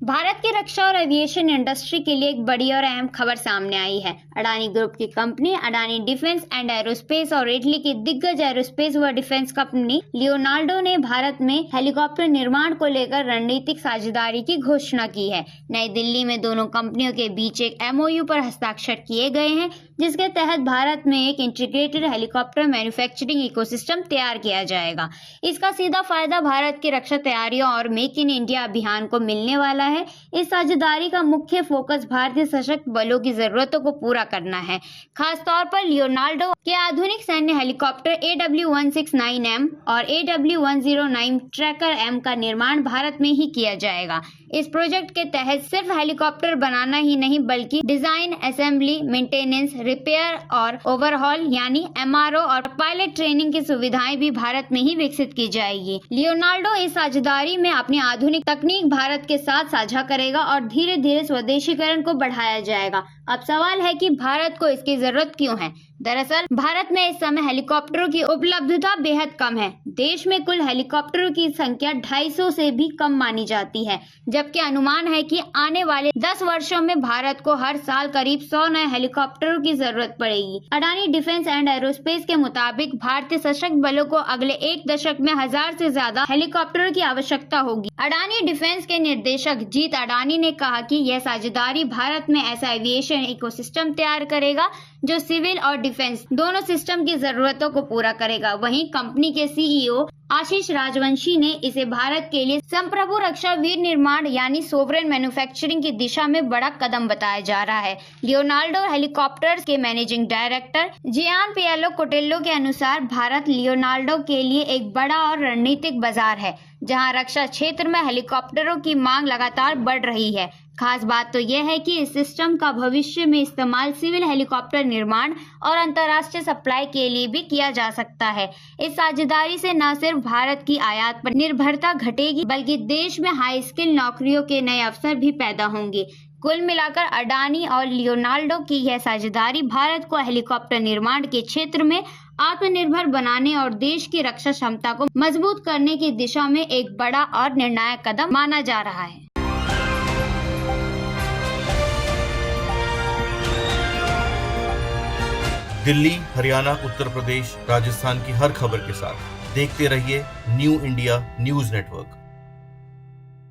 भारत की रक्षा और aviation industry के लिए एक बड़ी और अहम खबर सामने आई है। अडानी ग्रुप की company Adani defence and aerospace और इटली की दिग्गज एरोस्पेस व डिफेंस कंपनी लियोनार्डो ने भारत में हेलीकॉप्टर निर्माण को लेकर रणनीतिक साझेदारी की घोषणा की है। नई दिल्ली में दोनों कंपनियों के बीच एक MOU पर हस्ताक्षर किए गए हैं, जिसके तहत भारत में एक इंटीग्रेटेड हेलीकॉप्टर मैन्युफैक्चरिंग इकोसिस्टम तैयार किया जाएगा। इसका सीधा फायदा भारत की रक्षा तैयारियों और मेक इन इंडिया अभियान को मिलने वाला है। इस साझेदारी का मुख्य फोकस भारतीय सशस्त्र बलों की जरूरतों को पूरा करना है। खास तौर पर लियोनार्डो के आधुनिक सैन्य हेलीकॉप्टर AW169M और AW109 ट्रैकर M का निर्माण भारत में ही किया जाएगा। इस प्रोजेक्ट के तहत सिर्फ हेलीकॉप्टर बनाना ही नहीं, बल्कि डिजाइन, असेंबली, मेंटेनेंस, रिपेयर और ओवरहॉल यानी MRO और पायलट ट्रेनिंग की सुविधाएं भी भारत में ही विकसित की जाएगी। लियोनार्डो इस साझेदारी में अपनी आधुनिक तकनीक भारत के साथ साझा करेगा और धीरे धीरे स्वदेशीकरण को बढ़ाया जाएगा। अब सवाल है कि भारत को इसकी जरूरत क्यों है? दरअसल भारत में इस समय हेलीकॉप्टरों की उपलब्धता बेहद कम है। देश में कुल हेलीकॉप्टरों की संख्या 250 से भी कम मानी जाती है, जबकि अनुमान है कि आने वाले 10 वर्षों में भारत को हर साल करीब 100 नए हेलीकॉप्टरों की जरूरत पड़ेगी। अडानी डिफेंस एंड एरोस्पेस के मुताबिक भारतीय सशस्त्र बलों को अगले 1 दशक में 1000 से ज्यादा हेलीकॉप्टरों की आवश्यकता होगी। अडानी डिफेंस के निर्देशक जीत अडानी ने कहा कि यह साझेदारी भारत में ऐसा एविएशन इकोसिस्टम तैयार करेगा जो सिविल और डिफेंस दोनों सिस्टम की जरूरतों को पूरा करेगा। वहीं कंपनी के CEO आशीष राजवंशी ने इसे भारत के लिए संप्रभु रक्षा वीर निर्माण यानी सोवरेन मैन्युफैक्चरिंग की दिशा में बड़ा कदम बताया जा रहा है। लियोनार्डो हेलीकॉप्टर्स के मैनेजिंग डायरेक्टर जियान पिएलो कोटेलो के अनुसार भारत लियोनार्डो के लिए एक बड़ा और रणनीतिक बाजार है, जहां रक्षा क्षेत्र में हेलीकॉप्टरों की मांग लगातार बढ़ रही है। खास बात तो यह है कि इस सिस्टम का भविष्य में इस्तेमाल सिविल हेलीकॉप्टर निर्माण और अंतर्राष्ट्रीय सप्लाई के लिए भी किया जा सकता है। इस साझेदारी से न सिर्फ भारत की आयात पर निर्भरता घटेगी, बल्कि देश में हाई स्किल नौकरियों के नए अवसर भी पैदा होंगे। कुल मिलाकर अडानी और लियोनार्डो की यह साझेदारी भारत को हेलीकॉप्टर निर्माण के क्षेत्र में आत्मनिर्भर बनाने और देश की रक्षा क्षमता को मजबूत करने की दिशा में एक बड़ा और निर्णायक कदम माना जा रहा है। दिल्ली, हरियाणा, उत्तर प्रदेश, राजस्थान की हर खबर के साथ देखते रहिए न्यू इंडिया न्यूज नेटवर्क।